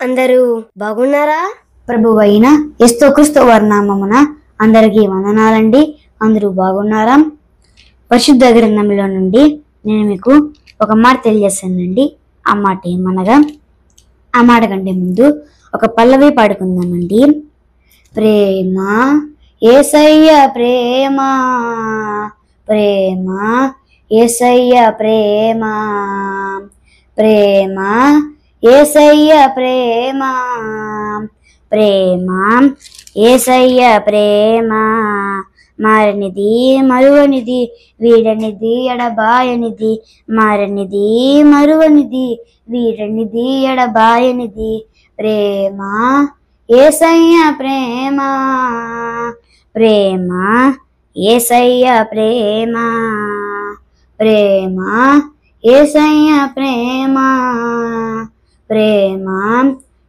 అందరూ బాగున్నారా? ప్రభువైన యేసుక్రీస్తు వారి నామమున అందరికీ వందనాలండి. అందరూ బాగున్నారా? పరిశుద్ధ గ్రంథంలో నుండి నేను మీకు ఒక మాట తెలియజేస్తానండి. ఆ మాట ఏమనగా, ఆ మాట కంటే ముందు ఒక పల్లవి పాడుకుందామండి. ప్రేమ యేసయ్య ప్రేమ, ప్రేమ యేసయ్య ప్రేమ, ప్రేమ యేసయ్య ప్రేమ, ప్రేమ యేసయ్య ప్రేమ, మారనిది మరువనిది, వీడనిది ఎడబాయనిది, మారనిది మరువనిది, వీడనిది ఎడబాయనిది, ప్రేమ యేసయ్య ప్రేమ, ప్రేమ యేసయ్య ప్రేమ, ప్రేమ యేసయ్య ప్రేమ, ప్రేమ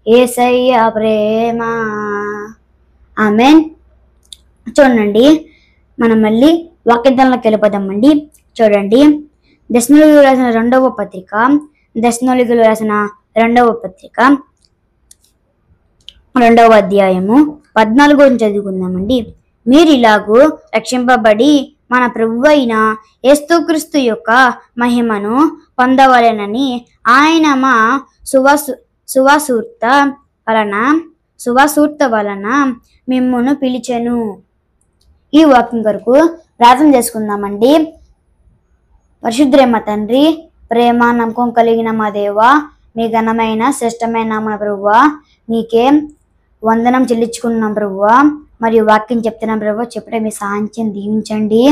యేసయ్య ప్రేమ. ఆమేన్. చూడండి, మనం మళ్ళీ వాక్యదానంలోకి వెళ్ళిపోదామండి. చూడండి, దశలోనికీయులకు రాసిన రెండవ పత్రిక, దశలోనికీయులకు రాసిన రెండవ పత్రిక 2వ అధ్యాయము 14 చదువుకుందామండి. మీరు ఇలాగూ రక్షింపబడి మన ప్రభువైన యేసుక్రీస్తు యొక్క మహిమను పొందవలెనని ఆయన మా సువాసూర్త వలన మిమ్మును పిలిచెను. ఈ వాక్యం కొరకు ప్రార్థన చేసుకుందామండి. పరిశుద్ధుడైన తండ్రి, ప్రేమ నమ్మకం కలిగిన మా దేవా, మీ ఘనమైన శ్రేష్టమైన మన ప్రభువా, మీకే వందనం చెల్లించుకున్నాం ప్రభువా. మరియు వాక్యం చెప్తున్నాం ప్రభువా, చెప్పడం మీ సహాయం దీవించండి.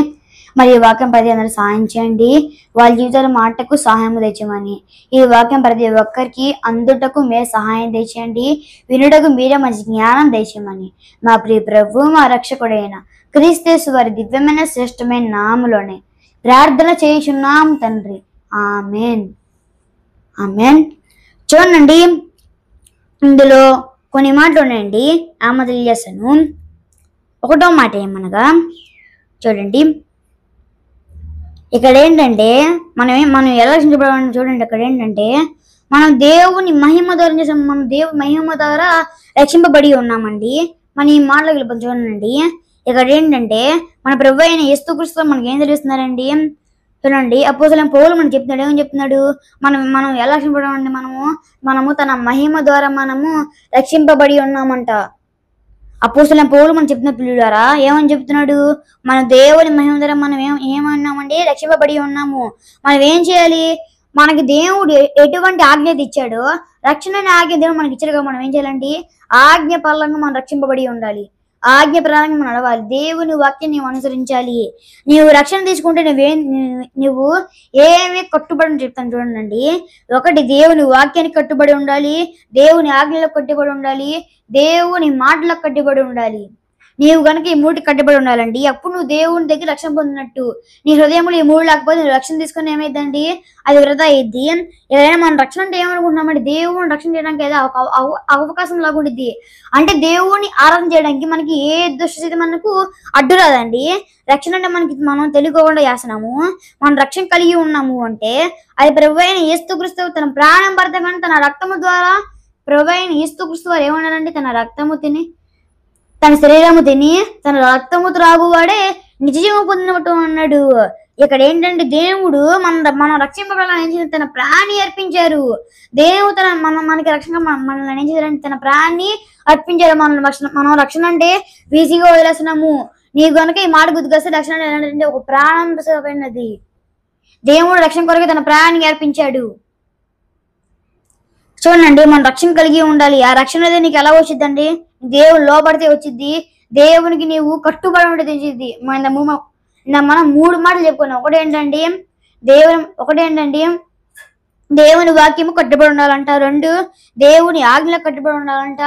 మరియు వాక్యం ప్రతి అందరూ సహాయం చేయండి. వాళ్ళ జీవితాల మాటకు సహాయం తెచ్చమని, ఈ వాక్యం ప్రతి ఒక్కరికి అందుటకు మే సహాయం తెచ్చండి. వినుటకు మీరే మంచి జ్ఞానం తెచ్చమని మా ప్రియ ప్రభు మా రక్షకుడైన క్రీస్తు వారి దివ్యమైన శ్రేష్టమైన నామములోనే ప్రార్థన చేయుచున్నాం తండ్రి. Amen, amen. చూడండి, ఇందులో కొన్ని మాటలు ఉన్నాయండి. ఆమె తెలియజేస్తాను. 1వ మాట ఏమనగా, చూడండి, ఇక్కడ ఏంటంటే మనం ఎలా రక్షించబడాలని చూడండి. అక్కడ ఏంటంటే మనం దేవుని మహిమ ద్వారా చేసాం, మనం దేవుని మహిమ ద్వారా రక్షింపబడి ఉన్నామండి. మనం ఈ మాటలోకి వెళ్ళిపోయి చూడండి. ఇక్కడ ఏంటంటే మన ప్రభు అయిన యేసుక్రీస్తు మనకి ఏం తెలుస్తున్నారండి. చూడండి, అపోస్తలుడైన పౌలు మనకు చెప్తున్నాడు. ఏమని చెప్తున్నాడు? మనం ఎలా రక్షింపబడామండి? మనము తన మహిమ ద్వారా మనము రక్షింపబడి ఉన్నామంట. అపోస్తలుడైన పౌలు మనం చెప్తున్న పిల్లులారా ఏమని చెప్తున్నాడు? మన దేవుని మహిమ ద్వారా మనం ఏమన్నామండి? రక్షింపబడి ఉన్నాము. మనం ఏం చేయాలి? మనకి దేవుడు ఎటువంటి ఆజ్ఞ ఇచ్చాడో, రక్షణ ఆజ్ఞ దేవుడు మనకి ఇచ్చాడు. మనం ఏం చేయాలండి? ఆజ్ఞ పరంగా మనం రక్షింపబడి ఉండాలి. ఆజ్ఞ ప్రకారంగా మనం నడవాలి. దేవుని వాక్యం నీవు అనుసరించాలి. నీవు రక్షణ తీసుకుంటే నువ్వు ఏమి కట్టుబడి చెప్తాను చూడండి. ఒకటి, దేవుని వాక్యానికి కట్టుబడి ఉండాలి, దేవుని ఆజ్ఞలకు కట్టుబడి ఉండాలి, దేవుని మాటలకు కట్టుబడి ఉండాలి. నీవు కనుక ఈ 3 కట్టుబడి ఉండాలండి. అప్పుడు నువ్వు దేవుని దగ్గర రక్షణ పొందినట్టు. నీ హృదయంలో ఈ 3 లేకపోతే నువ్వు రక్షణ తీసుకుని ఏమైందండి? అది వృధా అయ్యిద్ది. ఏదైనా మనం రక్షణ అంటే ఏమనుకుంటున్నామండి? దేవుని రక్షణ చేయడానికి ఏదో అవకాశం లాగుండిద్ది. అంటే దేవుని ఆరాధన చేయడానికి మనకి ఏ దుష్టస్థితి మనకు అడ్డు రాదండి. రక్షణ అంటే మనం తెలుసుకోకుండా చేస్తున్నాము. మనం రక్షణ కలిగి ఉన్నాము అంటే అది ప్రభువైన యేసుక్రీస్తు తన ప్రాణం భర్తగా తన రక్తము ద్వారా, ప్రభువైన యేసుక్రీస్తు వారు ఏమన్నారండి? తన రక్తము తిని, తన శరీరము తిని, తన రక్తము త్రాగువాడే నిజజీవం పొందినట్టు అన్నాడు. ఇక్కడ ఏంటంటే దేవుడు మనం రక్షింపగలని తన ప్రాణి అర్పించారు. దేవుడు మనకి రక్షణ మనల్ని ఏం చేశారంటే తన ప్రాణి అర్పించారు. మనం రక్షణ అంటే ఈజీగా వదిలేస్తున్నాము. నీకు కనుక ఈ మాట గుర్తుకొస్తే రక్షణ ఏంటంటే ఒక ప్రాణం పోయినది. దేవుడు రక్షణ కొరకు తన ప్రాణాన్ని అర్పించాడు. చూడండి, మనం రక్షణ కలిగి ఉండాలి. ఆ రక్షణ అనేది నీకు ఎలా వచ్చిందండి? దేవుడు లోపడితే వచ్చింది. దేవునికి నీవు కట్టుబడి ఉంటే తెచ్చిద్ది. మనం 3 మాటలు చెప్పుకున్నాం. ఒకటి ఏంటండి దేవుని వాక్యము కట్టుబడి ఉండాలంట. 2, దేవుని ఆజ్ఞలకు కట్టుబడి ఉండాలంట.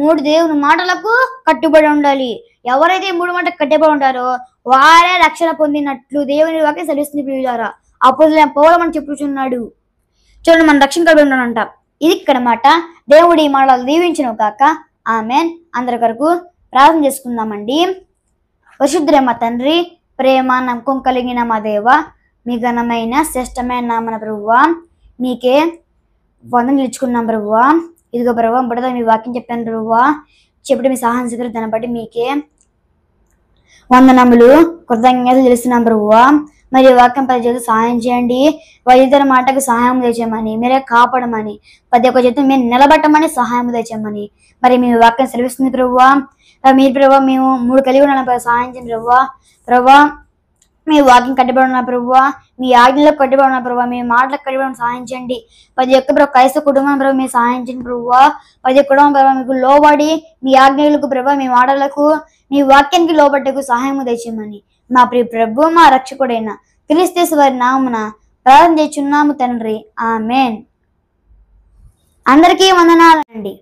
3, దేవుని మాటలకు కట్టుబడి ఉండాలి. ఎవరైతే 3 మాటలకు కట్టుబడి ఉంటారో వారే రక్షణ పొందినట్లు దేవుని వాక్యం సెలవిస్తుంది. పిల్లారా, అపోస్తలుడైన పౌలు మనం చెప్పుచున్నాడు. చూడండి, మనం రక్షణ కలిగి ఉండాలంట. ఇది ఇక్కడ మాట. దేవుడి ఈ మాటలు దీవించును కాక. ఆమెన్. అందరి కొరకు ప్రార్థన చేసుకుందామండి. పరిశుద్ధుడైన తండ్రి, ప్రేమ నమ్మకం కలిగిన మా దేవ, మీ ఘనమైన శ్రేష్టమైన నామన ప్రభువా, మీకే వందనలు ఇచ్చుకున్నాం ప్రభువా. ఇదిగో ప్రభావ బుడద మీ వాక్యం చెప్పాను ప్రభావ, చెప్పి మీ సహాయం స్వీకరి, దాన్ని బట్టి మీకే వందనములు కృతజ్ఞతలు తెలుస్తున్నాం ప్రభువా. మరి వాక్యం పది చేతులు సహాయం చేయండి, వైద్యుల మాటకు సహాయం తెచ్చామని, మీరే కాపాడమని, ప్రతి ఒక్క చేతులు మేము నిలబట్టమని సహాయం తెచ్చామని మరి మీ వాక్యం సెలవిస్తుంది ప్రభువా. మీరు ప్రభావ మేము 3 కలిగి ఉన్న సహాయం చేయండి ప్రభువా. ప్రభావ మీ వాక్యం కట్టుబడి ఉన్న ప్రభువా, మీ ఆజ్ఞలకు కట్టుబడి ఉన్న ప్రభువా, మీ మాటలకు కట్టుబడి సహాయం చేయండి. ప్రతి ఒక్క ప్రభావ క్రైస్తవ కుటుంబం ప్రభావ మీరు సహాయం చేయండి ప్రభువా. ప్రతి కుటుంబం ప్రభావ మీకు లోబడి మీ ఆజ్ఞలకు ప్రభావ, మీ మాటలకు, మీ వాక్యానికి లోబట్టకు సహాయం తెచ్చామని మా ప్రియ ప్రభు మా రక్షకుడైన క్రీస్తు వారి నామమున ప్రార్థన చేస్తున్నాము తండ్రి, ఆమేన్. అందరికీ వందనాలండి.